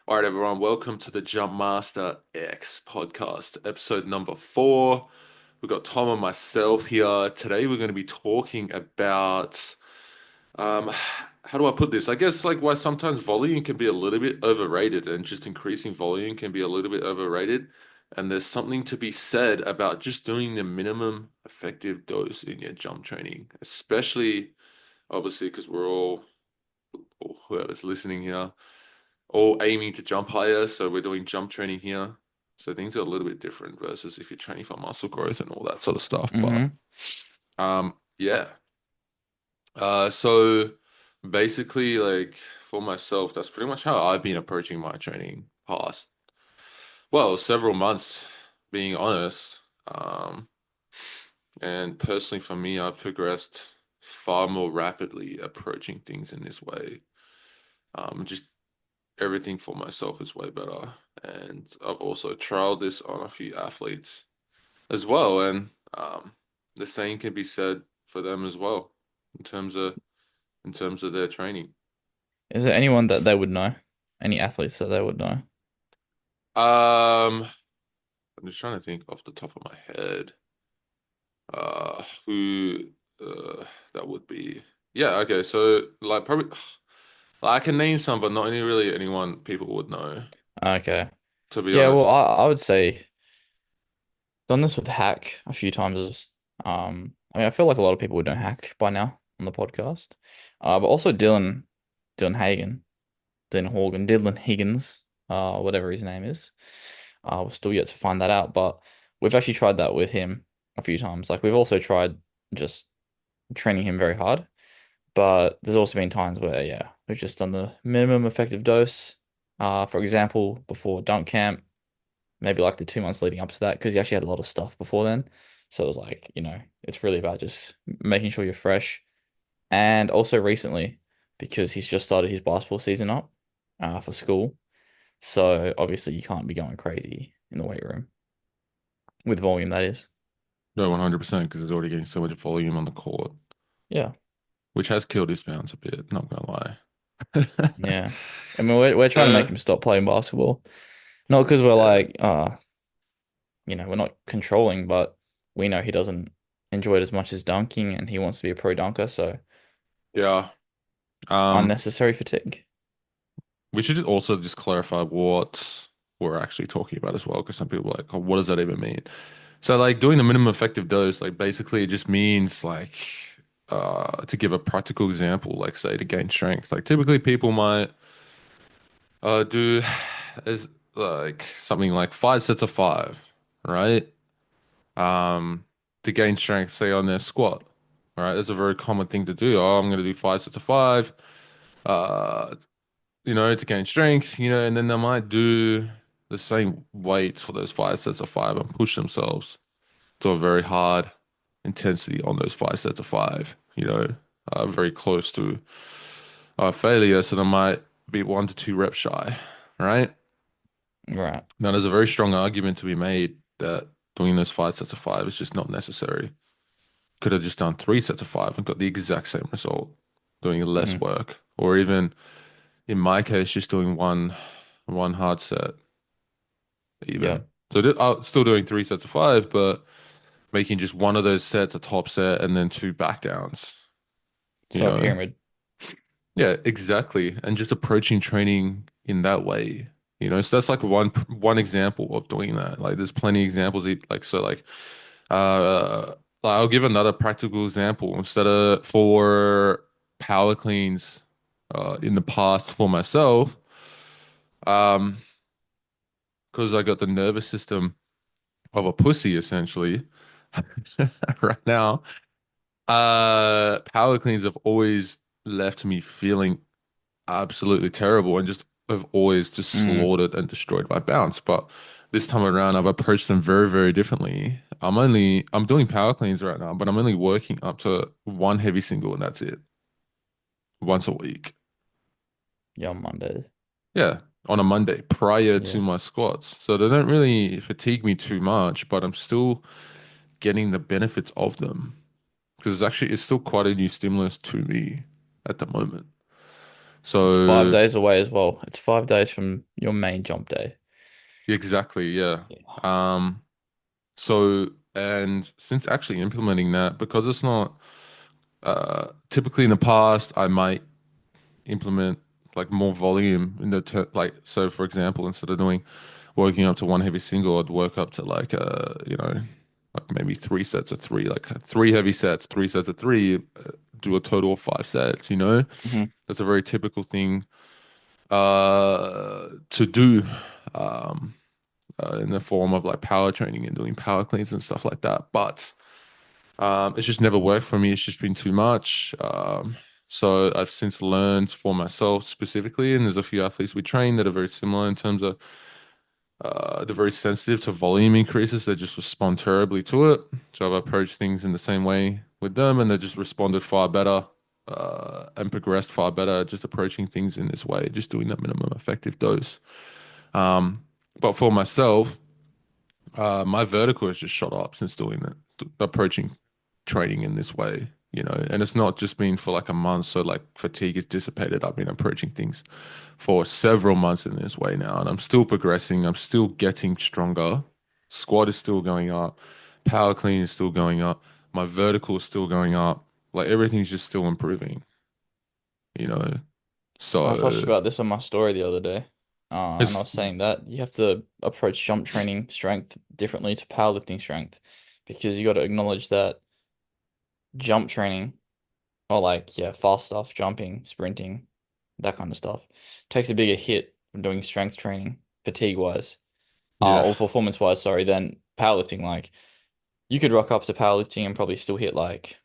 All right, everyone, welcome to the Jump Master X podcast, episode number 4. We've got Tom and myself here. Today, we're going to be talking about um, how do I put this? I guess like why sometimes volume can be a little bit overrated and just increasing volume can be a little bit overrated. And there's something to be said about just doing the minimum effective dose in your jump training, especially obviously because we're all, or whoever's listening here all aiming to jump higher. So we're doing jump training here. So things are a little bit different versus if you're training for muscle growth and all that sort of stuff. But Hmm. yeah. So basically, like for myself, that's pretty much how I've been approaching my training past, well, several months, being honest. And personally for me, I've progressed far more rapidly approaching things in this way. Just everything for myself is way better. And I've also trialed this on a few athletes as well. And the same can be said for them as well in terms of their training. Is there anyone that they would know? Any athletes that they would know? Um, I'm just trying to think off the top of my head. Who that would be? Yeah, okay. So like probably I can name some, but not any really anyone people would know, Okay. to be Yeah, well, honest. I would say done this with Hack a few times. I mean, I feel like a lot of people would know Hack by now on the podcast. But also Dylan Hagen, Dylan Horgan, Dylan Higgins, whatever his name is. We're still yet to find that out, but we've actually tried that with him a few times. Like we've also tried just training him very hard. But there's also been times where, yeah, we've just done the minimum effective dose. For example, before dunk camp, maybe like the 2 months leading up to that, because he actually had a lot of stuff before then. So it was like, it's really about just making sure you're fresh. And also recently, because he's just started his basketball season up for school. So obviously you can't be going crazy in the weight room with volume, that is. No, 100% because it's already getting so much volume on the court, Yeah. which has killed his bounce a bit, not gonna lie. Yeah. I mean, we're trying to make Uh, him stop playing basketball. Not because we're yeah, like, we're not controlling, but we know he doesn't enjoy it as much as dunking and he wants to be a pro dunker, so yeah. Um, unnecessary fatigue. we should also just clarify what we're actually talking about as well, because some people are like, oh, what does that even mean? So, like, doing the minimum effective dose, like, basically, it just means like, to give a practical example, like, say, to gain strength. Like, typically, people might do is like something like 5 sets of 5, right? To gain strength, say on their squat. All right, that's a very common thing to do. Oh, I'm gonna do 5 sets of 5, uh, to gain strength, and then they might do the same weights for those 5 sets of 5 and push themselves to a very hard intensity on those 5 sets of 5, very close to failure. So they might be 1 to 2 reps shy, right? Right. Now, there's a very strong argument to be made that doing those 5 sets of 5 is just not necessary. Could have just done 3 sets of 5 and got the exact same result, doing less Hmm. work, or even in my case, just doing one hard set even. Yep. So still doing 3 sets of 5, but making just one of those sets a top set and then 2 back downs. You So a know, pyramid. yeah, exactly, and just approaching training in that way. So that's like one example of doing that. Like, there's plenty of examples. Like, so, uh, I'll give another practical example. Instead of for power cleans, in the past for myself, um, because I got the nervous system of a pussy essentially right now. Power cleans have always left me feeling absolutely terrible and just have always just Mm. slaughtered and destroyed my bounce. But this time around, I've approached them very, very differently. I'm doing power cleans right now, but I'm only working up to one heavy single and that's it, once a week. Yeah, on Mondays. Yeah, on a Monday prior to Yeah. my squats. So they don't really fatigue me too much, but I'm still getting the benefits of them because it's still quite a new stimulus to me at the moment. It's 5 days So away as well. It's 5 days from your main jump day. exactly, yeah. Yeah. Um, so and since actually implementing that, because it's not typically in the past, I might implement like more volume in the like so for example, instead of doing working up to one heavy single, I'd work up to like like maybe three sets of three, like three heavy sets, three sets of three, do a total of 5 sets, you know? Hmm. That's a very typical thing to do um in the form of like power training and doing power cleans and stuff like that. But it's just never worked for me. It's just been too much. So I've since learned for myself specifically, and there's a few athletes we train that are very similar in terms of they're very sensitive to volume increases. They just respond terribly to it. So I've approached things in the same way with them, and they just responded far better and progressed far better just approaching things in this way, just doing that minimum effective dose. Um, but for myself, my vertical has just shot up since doing that, approaching training in this way, you know, and it's not just been for like a month. So like fatigue is dissipated. I've been approaching things for several months in this way now, and I'm still progressing. I'm still getting stronger. Squat is still going up. Power clean is still going up. My vertical is still going up. Like everything's just still improving, you know. I touched So about this on my story the other day, and I it's was saying that you have to approach jump training strength differently to powerlifting strength because you got to acknowledge that jump training, or like, yeah, fast stuff, jumping, sprinting, that kind of stuff, takes a bigger hit from doing strength training, fatigue wise, yeah, or performance wise, sorry, than powerlifting. Like, you could rock up to powerlifting and probably still hit like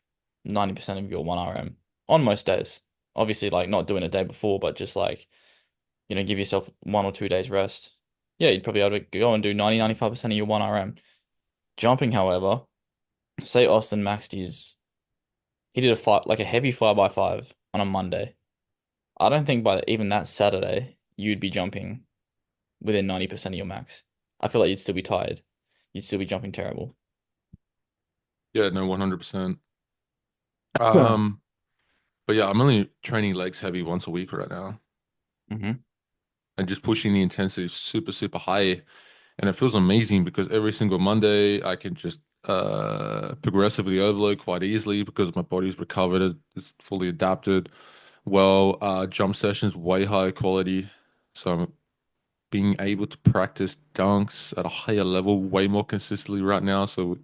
90% of your 1 RM on most days. Obviously, like not doing it the day before, but just like, give yourself 1 or 2 days rest. Yeah, you'd probably be able to go and do 95% of your 1 RM. Jumping, however, say Austin maxed he did a five, like a heavy 5x5 on a Monday. I don't think by even that Saturday you'd be jumping within 90% of your max. I feel like you'd still be tired. You'd still be jumping terrible. yeah, no, 100%. Yeah. Um, but yeah, I'm only training legs heavy once a week right now. Hmm. And just pushing the intensity super, super high. And it feels amazing because every single Monday I can just progressively overload quite easily because my body's recovered, it's fully adapted. Well, jump sessions way higher quality. So I'm being able to practice dunks at a higher level way more consistently right now. So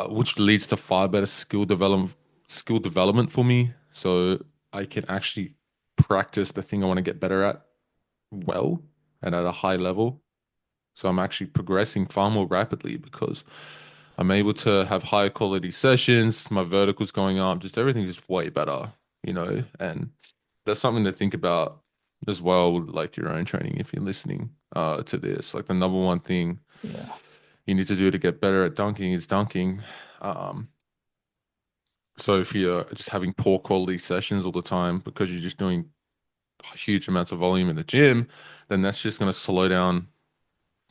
which leads to far better skill development for me. So I can actually practice the thing I want to get better at well and at a high level. So I'm actually progressing far more rapidly because I'm able to have higher quality sessions, my vertical's going up, just everything's just way better, you know, and that's something to think about as well, with, like your own training if you're listening to this. Like the number one thing Yeah. you need to do to get better at dunking is dunking. Um, so if you're just having poor quality sessions all the time because you're just doing huge amounts of volume in the gym, then that's just going to slow down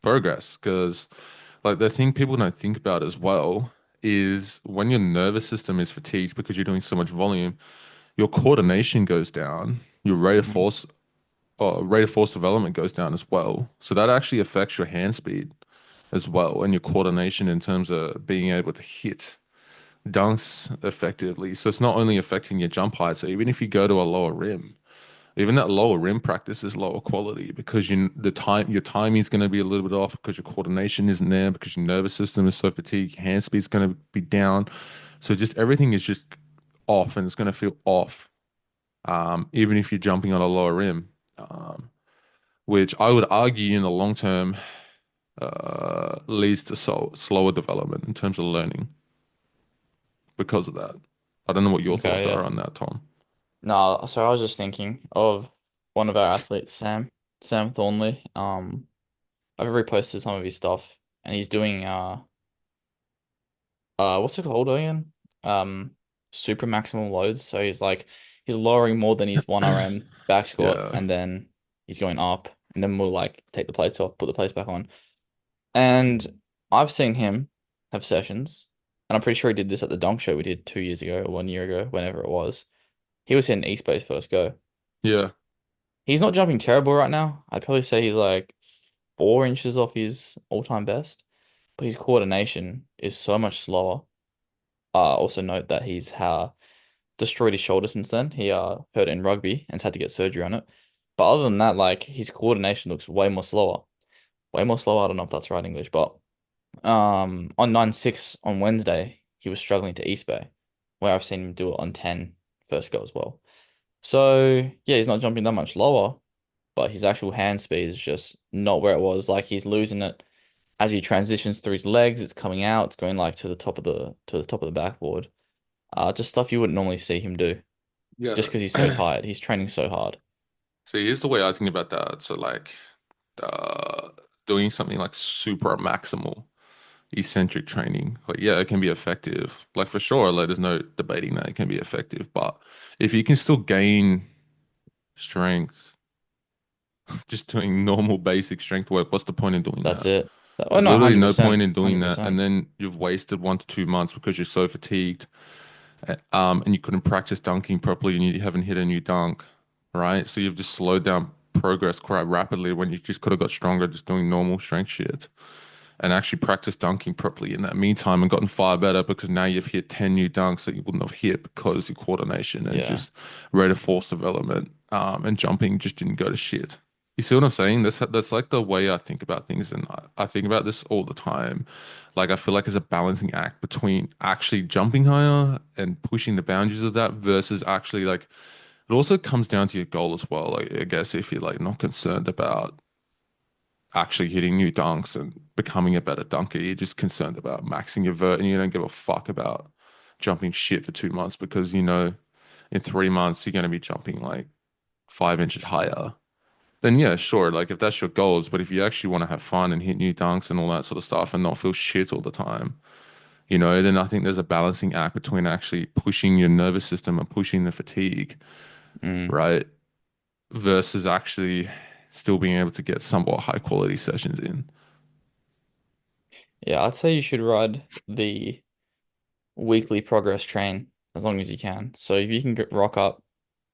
progress because like the thing people don't think about as well is when your nervous system is fatigued because you're doing so much volume, your coordination goes down, your Hmm. rate of force development goes down as well. So that actually affects your hand speed as well and your coordination in terms of being able to hit dunks effectively. So it's not only affecting your jump height. So even if you go to a lower rim, even that lower rim practice is lower quality because your timing is going to be a little bit off because your coordination isn't there because your nervous system is so fatigued, your hand speed is going to be down. So just everything is just off and it's going to feel off. Even if you're jumping on a lower rim, which I would argue in the long term leads to slower development in terms of learning because of that. I don't know what your Okay, thoughts yeah. are on that, Tom. No, so I was just thinking of one of our athletes, Sam Thornley. I've reposted some of his stuff, and he's doing what's it called again? Super maximum loads. So he's lowering more than his 1 RM back squat, Yeah. and then he's going up, and then we'll like take the plates off, put the plates back on. And I've seen him have sessions, and I'm pretty sure he did this at the dunk show we did 2 years ago or 1 year ago, whenever it was. He was hitting East Base first go. Yeah. He's not jumping terrible right now. I'd probably say he's like 4 inches off his all-time best, but his coordination is so much slower. Also note that he's destroyed his shoulder since then. He hurt it in rugby and's had to get surgery on it. But other than that, like his coordination looks way more slower. Way more slower. I don't know if that's right English, but on 9-6 on Wednesday, he was struggling to East Bay, where I've seen him do it on 10 first go as well. So yeah, he's not jumping that much lower, but his actual hand speed is just not where it was. Like he's losing it as he transitions through his legs. It's coming out. It's going like to the top of the backboard. Just stuff you wouldn't normally see him do, just Yeah. because he's so tired. He's training so hard. So here's the way I think about that. So like uh doing something like super maximal eccentric training. Like yeah, it can be effective. Like for sure, like there's no debating that it can be effective. But if you can still gain strength just doing normal basic strength work, what's the point in doing That's that? it. Oh There's no, literally no 100%, point in doing that. And 100%. then you've wasted 1 to 2 months because you're so fatigued, and you couldn't practice dunking properly and you haven't hit a new dunk, right? So you've just slowed down progress quite rapidly when you just could have got stronger just doing normal strength shit and actually practiced dunking properly in that meantime and gotten far better because now you've hit 10 new dunks that you wouldn't have hit because your coordination and Yeah. just rate of force development and jumping just didn't go to shit. You see what I'm saying? That's like the way I think about things, and I think about this all the time. Like I feel like it's a balancing act between actually jumping higher and pushing the boundaries of that versus actually like it also comes down to your goal as well. Like I guess if you're like not concerned about actually hitting new dunks and becoming a better dunker. You're just concerned about maxing your vert and you don't give a fuck about jumping shit for 2 months because you know in 3 months you're going to be jumping like 5 inches higher. Then yeah, sure, like if that's your goals, but if you actually want to have fun and hit new dunks and all that sort of stuff and not feel shit all the time, then I think there's a balancing act between actually pushing your nervous system and pushing the fatigue, Mm. right? Versus actually still being able to get somewhat high quality sessions in. Yeah, I'd say you should ride the weekly progress train as long as you can. So if you can rock up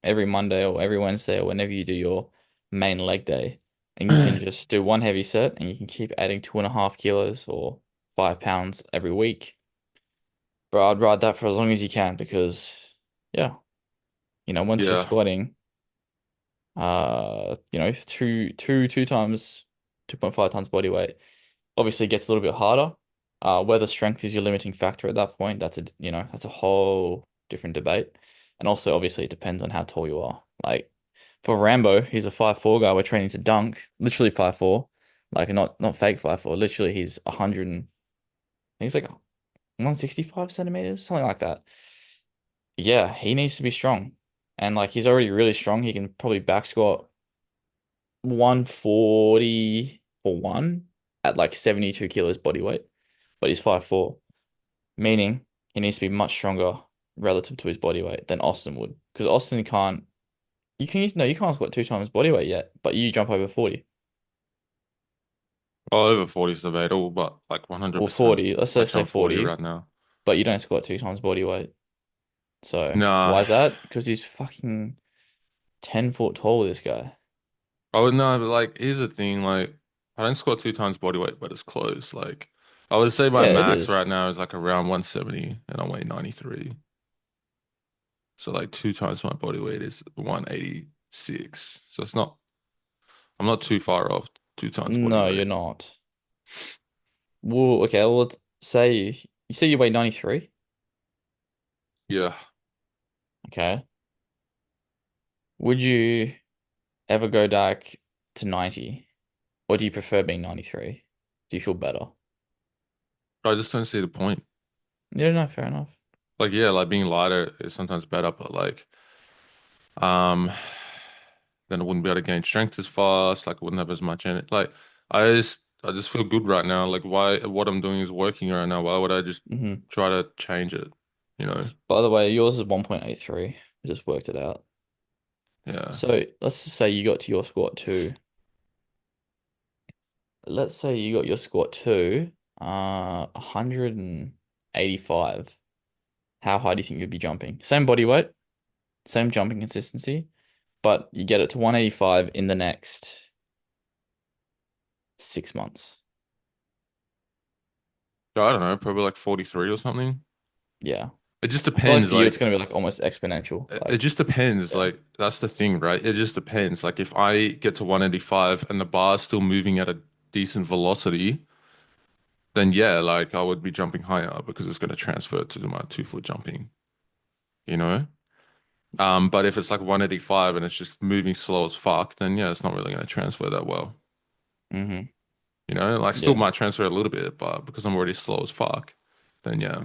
every Monday or every Wednesday or whenever you do your main leg day, and you can just do one heavy set and you can keep adding 2.5 kilos or 5 pounds every week. But I'd ride that for as long as you can because, yeah, once you're Yeah. squatting, two times 2.5 tons body weight, obviously it gets a little bit harder. Whether strength is your limiting factor at that point, that's a whole different debate. And also, obviously, it depends on how tall you are. Like for Rambo, he's a 5'4" guy. We're training to dunk, literally 5'4", like not fake 5'4". Literally, he's 100 and I think he's like 165 centimeters, something like that. Yeah, he needs to be strong, and like he's already really strong. He can probably back squat 140 for one at like 72 kilos body weight, but he's 5'4", meaning he needs to be much stronger relative to his body weight than Austin would. Because Austin can't, you can, no, you can't squat 2 times body weight yet, but you jump over 40 Oh, over 40 is debatable, but like or 100%. 40. Let's I say jump 40 40, right now. but you don't squat 2 times body weight. So Nah. why is that? Because he's fucking 10 foot tall, this guy. Oh, no, but like, here's the thing. Like, I don't squat 2 times body weight, but it's close. Like, I would say my Yeah, it max right is. now is like around 170 and I weigh 93. So, like, 2 times my body weight is 186. So, I'm not too far off 2 times body No, you're weight. not. Well, okay, well, let's say you say you weigh 93. Yeah. Okay. Would you ever go back to 90? Or do you prefer being 93? Do you feel better? I just don't see the point. Yeah, no, fair enough. Like, yeah, like being lighter is sometimes better, but like, Um, then I wouldn't be able to gain strength as fast. Like I wouldn't have as much in it. Like I just feel good right now. Like why what I'm doing is working right now. Why would I just Hmm. try to change it? You know? By the way, yours is 1.83. I just worked it out. Yeah. So let's just say you got to your squat two. Let's say you got your squat two, 185. How high do you think you'd be jumping? Same body weight, same jumping consistency. but you get it to 185 in the next 6 months. I don't know, probably like 43 or something. Yeah. It just I feel like depends. for you, it's Like, going to be like almost exponential. it just depends. Yeah. Like, that's the thing, right? It just depends. Like, if I get to 185 and the bar is still moving at a decent velocity, then yeah, like I would be jumping higher because it's going to transfer to my 2 foot jumping, you know? But if it's like 185 and it's just moving slow as fuck, then yeah, it's not really going to transfer that well. Hmm. You know, like still Yeah. might transfer a little bit, but because I'm already slow as fuck, then yeah,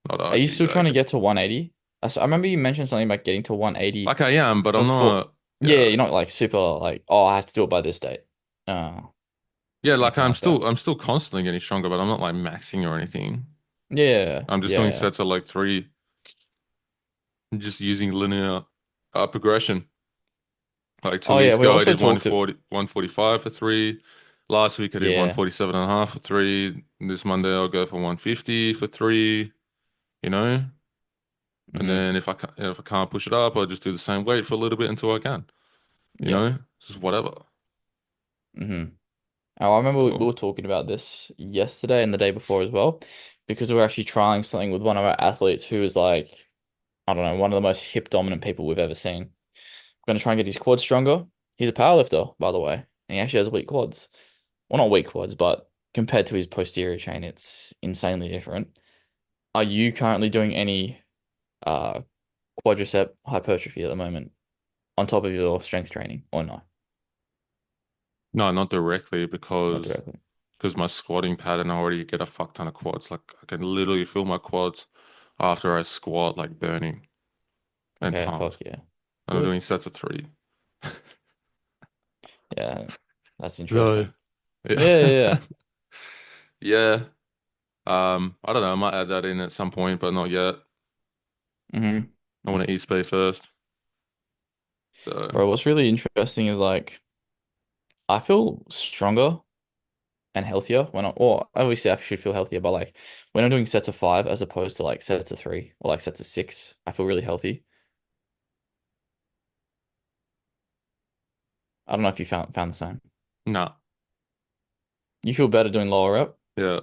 I'd Are you argue still trying to like get to 180? I remember you mentioned something about getting to 180 I am, but I'm before. not. Yeah, Yeah, you're not like super like, oh, I have to do it by this date. Uh, yeah, like Anything like that. I'm still constantly getting stronger, but I'm not like maxing or anything. Yeah, I'm just doing yeah. sets of like three, and just using linear progression. Like two Oh yeah, weeks we ago, I also did talked to 140, 145 for three. Last week, I did yeah. 147 and a half for three. This Monday, I'll go for 150 for three, you know? And Hmm. then if I can't push it up, I'll just do the same weight for a little bit until I can, you Yep. know? Just whatever. Hmm. Oh, I remember we Cool. were talking about this yesterday and the day before as well, because we were actually trying something with one of our athletes who is like, I don't know, one of the most hip dominant people we've ever seen. We're gonna try and get his quads stronger. He's a powerlifter, by the way, and he actually has weak quads. Well, not weak quads, but compared to his posterior chain, it's insanely different. Are you currently doing any uh quadricep hypertrophy at the moment on top of your strength training or no? No, not directly Not because directly. my squatting pattern, I already get a fuck ton of quads. Like I can literally feel my quads after I squat, like burning and Okay, fuck pumped. yeah. And I'm Good. doing sets of three. Yeah, that's So, interesting. yeah. Yeah, yeah, Yeah. I don't know. I might add that in at some point, but not yet. yeah. Hmm. I want to eat space first. So, Bro, what's really interesting is like I feel stronger and healthier when or obviously I should feel healthier, but like when I'm doing sets of five as opposed to like sets of three or like sets of six, I feel really healthy. I don't know if you found the same. nah. You feel better doing lower rep? Yeah.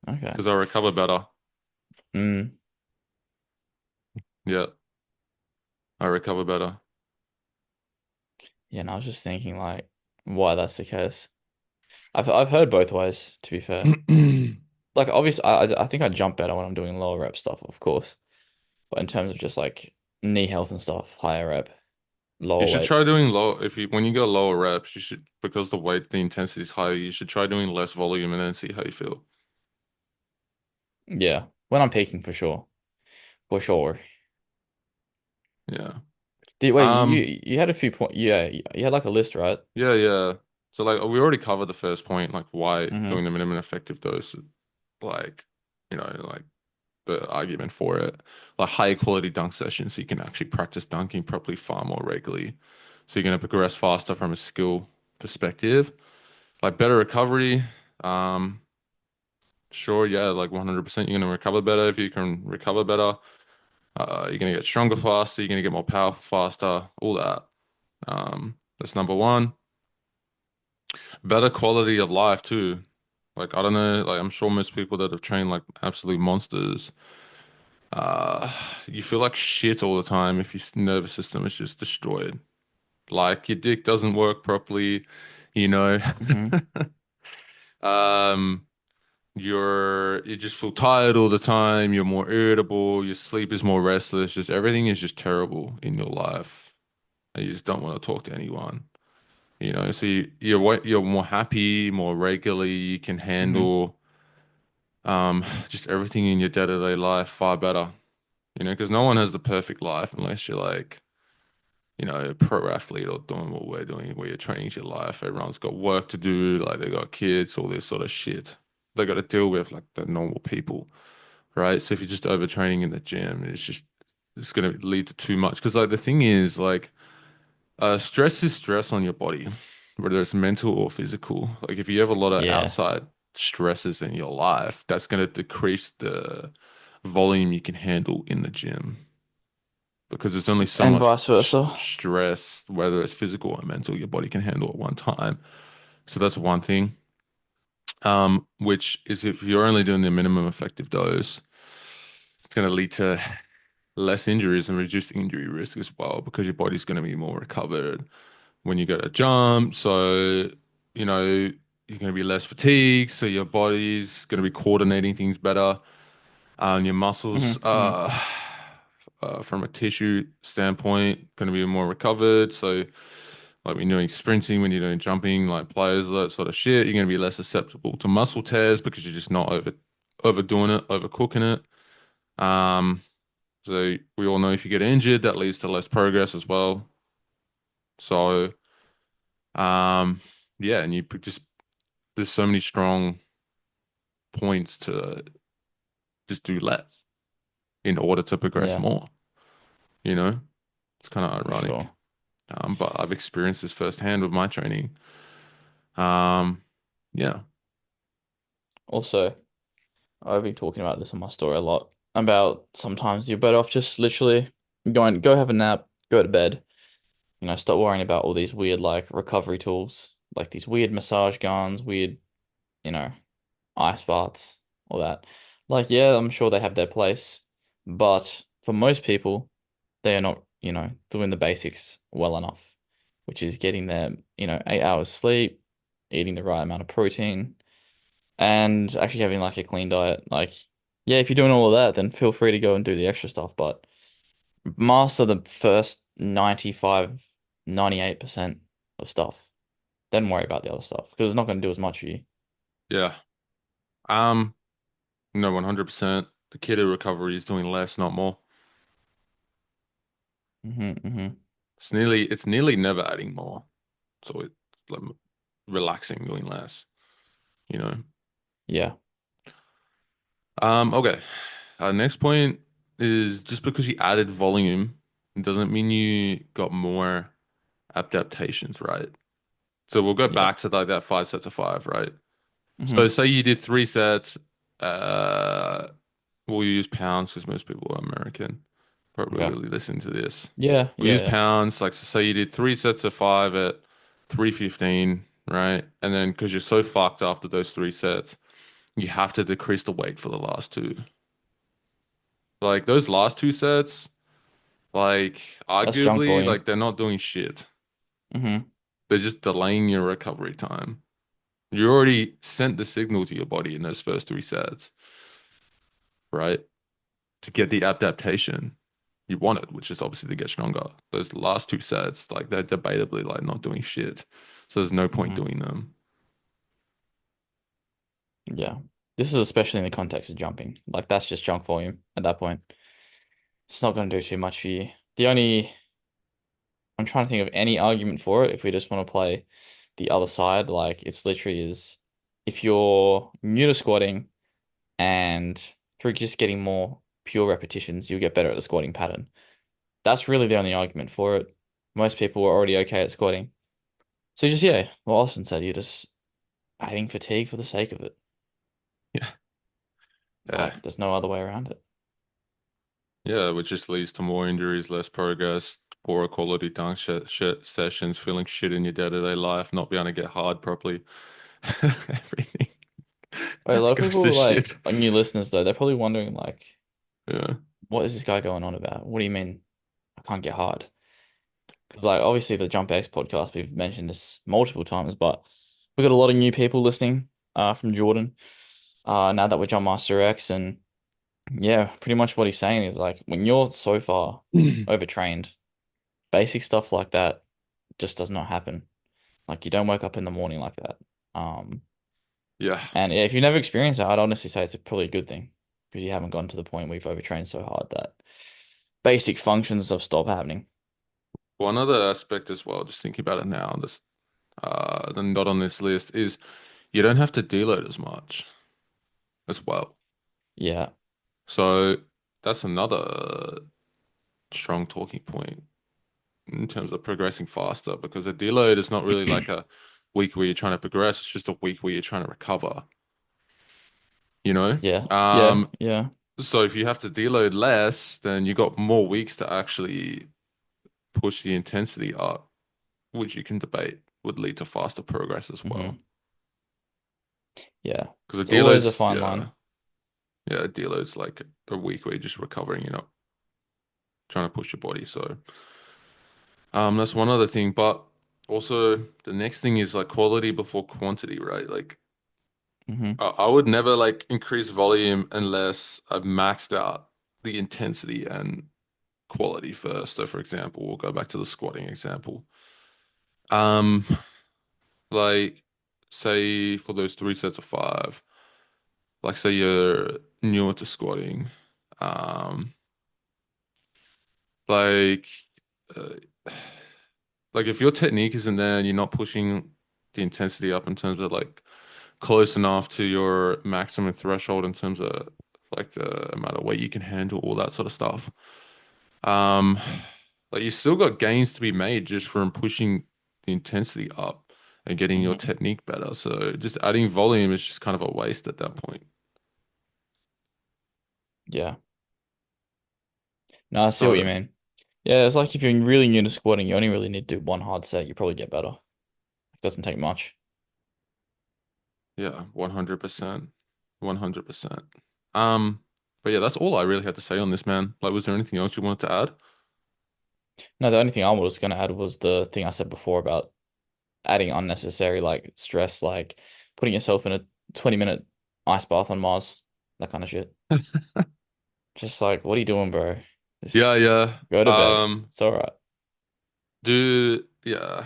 Okay. Because I recover better. Mm. Yeah. I recover better. Yeah, and I was just thinking like why that's the case. I've heard both ways, to be fair. Like obviously I think I jump better when I'm doing lower rep stuff, of course. But in terms of just like knee health and stuff, higher rep, You lower should weight. try doing low if you when you go lower reps, you should because the intensity is higher, you should try doing less volume and then see how you feel. Yeah. When I'm peaking for sure. For sure. Yeah. Wait, Um, you had a few point. Yeah, you had like a list, right? yeah, yeah. So like we already covered the first point, like why Mm-hmm. doing the minimum effective dose, like, like the argument for it. Like higher quality dunk sessions, so you can actually practice dunking properly far more regularly. So you're gonna progress faster from a skill perspective. Like better recovery. Um, sure, yeah, like 100% you're gonna recover better if you can recover better. You're gonna get stronger faster, you're gonna get more powerful faster, all that. That's number one. Better quality of life too. Like I don't know, like I'm sure most people that have trained like absolute monsters, uh, you feel like shit all the time if your nervous system is just destroyed. Like your dick doesn't work properly, you know. Mm-hmm. Um, you just feel tired all the time, you're more irritable, your sleep is more restless, just everything is just terrible in your life. And you just don't want to talk to anyone. So you're more happy, more regularly, you can Mm-hmm. handle just everything in your day-to-day life far better. Because no one has the perfect life unless you're like, a pro athlete or doing what we're doing, where you're training your life. Everyone's got work to do, like they got kids, all this sort of shit. They got to deal with like the normal people, right? So if you're just overtraining in the gym, it's gonna lead to too much. Because like the thing is, like, stress is stress on your body, whether it's mental or physical. Like if you have a lot of Yeah. outside stresses in your life, that's gonna decrease the volume you can handle in the gym. because there's only so And much vice versa. stress, whether it's physical or mental, your body can handle at one time. So that's one thing. Which is if you're only doing the minimum effective dose, it's going to lead to less injuries and reduced injury risk as well because your body's going to be more recovered when you go to jump. So, you're going to be less fatigued. So your body's going to be coordinating things better. Your muscles, Hmm. from a tissue standpoint, going to be more recovered. So, like when you're doing sprinting, when you're doing jumping, like players, that sort of shit, you're going to be less susceptible to muscle tears because you're just not overdoing it, overcooking it. So we all know if you get injured, that leads to less progress as well. So, um, yeah, and just there's so many strong points to just do less in order to progress Yeah, more. You know, it's kind of for ironic. sure. But I've experienced this firsthand with my training. Um, yeah. Also, I've been talking about this on my story a lot about sometimes you're better off just literally go have a nap, go to bed, stop worrying about all these weird like recovery tools, like these weird massage guns, weird, you know, ice baths, all that. Like, yeah, I'm sure they have their place, but for most people, they are not, doing the basics well enough, which is getting their, 8 hours sleep, eating the right amount of protein, and actually having like a clean diet. Like, yeah, if you're doing all of that, then feel free to go and do the extra stuff, but master the first 95, 98% of stuff. Then worry about the other stuff because it's not going to do as much for you. Yeah. Um, no, 100%. The keto recovery is doing less, not more. Hmm. It's nearly never adding more. So it's like relaxing, doing less, you know. Yeah. Okay. Next point is just because you added volume doesn't mean you got more adaptations, right? So we'll go Yeah. back to like that 5 sets of 5, right? So Hmm. say you did 3 sets, uh, we'll use pounds because most people are American, probably Okay. really listen to this. Yeah. We Yeah. use Yeah. pounds, like so say you did 3 sets of 5 at 315, right? And then because you're so fucked after those 3 sets, you have to decrease the weight for the last two. Like those last 2 sets, like That's junk arguably, volume. like they're not doing shit. Hmm. They're just delaying your recovery time. You already sent the signal to your body in those first 3 sets, right? To get the adaptation you wanted, which is obviously to get stronger. Those last 2 sets, like they're debatably like not doing shit. So there's no point Hmm. doing them. Yeah. This is especially in the context of jumping. Like that's just junk volume at that point. It's not going to do too much for you. I'm trying to think of any argument for it if we just want to play the other side. Like it's literally is if you're new to squatting and through just getting more pure repetitions, you'll get better at the squatting pattern. That's really the only argument for it. Most people are already okay at squatting. So you just, yeah, well, Austin said you're just adding fatigue for the sake of it. Yeah. Yeah. Like, there's no other way around it. Yeah, which just leads to more injuries, less progress, poorer quality dunk shit sessions, feeling shit in your day-to-day life, not being able to get hard properly. Everything Wait, a lot of goes to people, like, shit. are new listeners, though, they're probably wondering, like, Yeah. what is this guy going on about? What do you mean I can't get hard? Because, like, obviously, the Jump X podcast, we've mentioned this multiple times, but we've got a lot of new people listening from Jordan now that we're Jump Master X. And yeah, pretty much what he's saying is, like, when you're so far overtrained, basic stuff like that just does not happen. Like, you don't wake up in the morning like that. Um, Yeah. And if you've never experienced that, I'd honestly say it's probably a good thing because you haven't gotten to the point where you've overtrained so hard that basic functions have stopped happening. One other aspect as well, just thinking about it now, this not on this list, is you don't have to deload as much as well. Yeah. So that's another strong talking point in terms of progressing faster because a deload is not really like a week where you're trying to progress, it's just a week where you're trying to recover, you know? Yeah. Yeah. Um, Yeah. So if you have to deload less, then you got more weeks to actually push the intensity up, which you can debate would lead to faster progress as well. Hmm. Yeah. Because It's the always a deloads, fine line. yeah, deloads like a week where you're just recovering, you're not trying to push your body. So that's one other thing. But also the next thing is like quality before quantity, right? Like Hmm. I would never like increase volume unless I've maxed out the intensity and quality first. So for example, we'll go back to the squatting example. Um, like say for those 3 sets of 5, like say you're newer to squatting, um, like uh, like if your technique isn't there and you're not pushing the intensity up in terms of like close enough to your maximum threshold in terms of like the amount of weight you can handle, all that sort of stuff. Um, like you still got gains to be made just from pushing the intensity up and getting your Hmm. technique better. So just adding volume is just kind of a waste at that point. Yeah. No, I see what you So mean. Yeah, it's like if you're really new to squatting, you only really need to do one hard set, you probably get better. It doesn't take much. yeah, 100%. 100%. Um, but yeah, that's all I really had to say on this, man. Like, was there anything else you wanted to add? No, the only thing I was gonna add was the thing I said before about adding unnecessary like stress, like putting yourself in a 20-minute ice bath on Mars, that kind of shit. Just like, what are you doing, bro? Yeah, Just yeah. go to bed. It's all right. Yeah.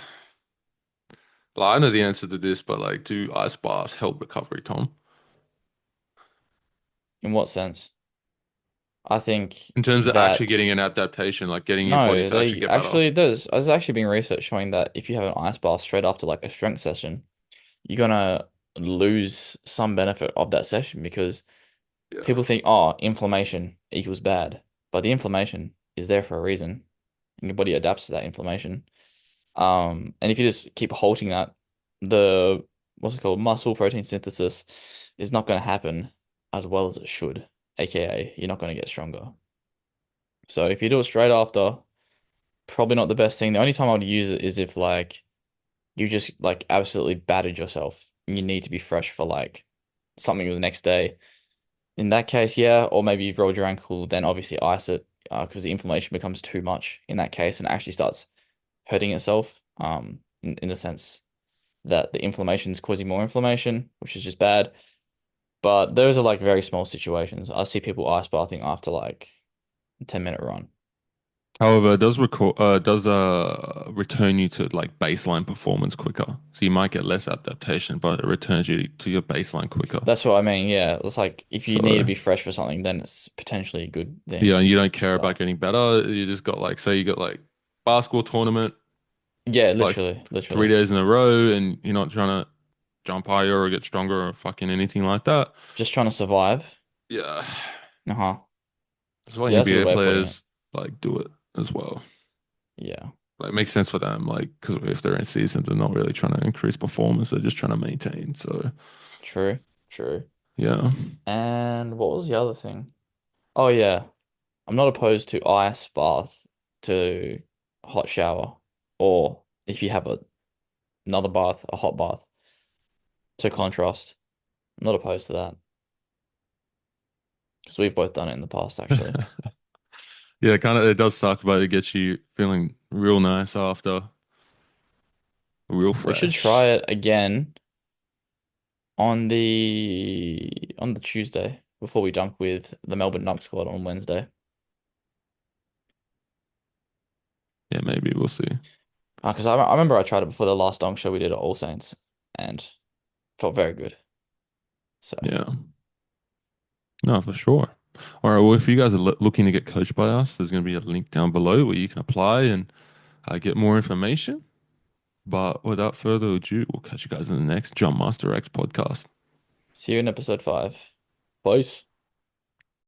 Well, I know the answer to this, but like, do ice baths help recovery, Tom? In what sense? I think In terms of actually that getting an adaptation, like getting your body no, to actually they get better. actually there's actually been research showing that if you have an ice bath straight after like a strength session, you're gonna lose some benefit of that session because Yeah. people think, oh, inflammation equals bad, but the inflammation is there for a reason, and your body adapts to that inflammation. And if you just keep halting that, the what's it called, muscle protein synthesis is not going to happen as well as it should, aka you're not going to get stronger. So if you do it straight after, probably not the best thing. The only time I would use it is if like you just like absolutely battered yourself and you need to be fresh for like something the next day. In that case, yeah, or maybe you've rolled your ankle, then obviously ice it because the inflammation becomes too much in that case and actually starts hurting itself in the sense that the inflammation is causing more inflammation, which is just bad. But those are like very small situations. I see people ice bathing after like a 10-minute run. However, it does return you to like baseline performance quicker. So you might get less adaptation, but it returns you to your baseline quicker. That's what I mean. Yeah, it's like if you need to So be fresh for something, then it's potentially a good yeah, thing. and you don't care But about getting better. You just got like say you got like basketball tournament yeah, like literally, three literally. days in a row, and you're not trying to jump higher or get stronger or fucking anything like that. Just trying to survive. Yeah, Uh-huh. that's why Yeah, that's a good NBA way of putting it. players like do it as well. Yeah. Like it makes sense for them, like because if they're in season, they're not really trying to increase performance; they're just trying to maintain. So True. True. yeah. And what was the other thing? Oh yeah. I'm not opposed to ice bath to hot shower, or if you have another bath, a hot bath to contrast. I'm not opposed to that because we've both done it in the past, actually. Yeah, kind of it does suck, but it gets you feeling real nice after, real We should try fresh. it again on the Tuesday before we dunk with the Melbourne Dunk Squad on Wednesday. Yeah, maybe we'll see. Because I remember I tried it before the last dunk show we did at All Saints and felt very good. So Yeah, no, for sure. All right, well, if you guys are looking to get coached by us, there's going to be a link down below where you can apply and get more information. But without further ado, we'll catch you guys in the next Jump Master X podcast. see you in episode 5. Peace.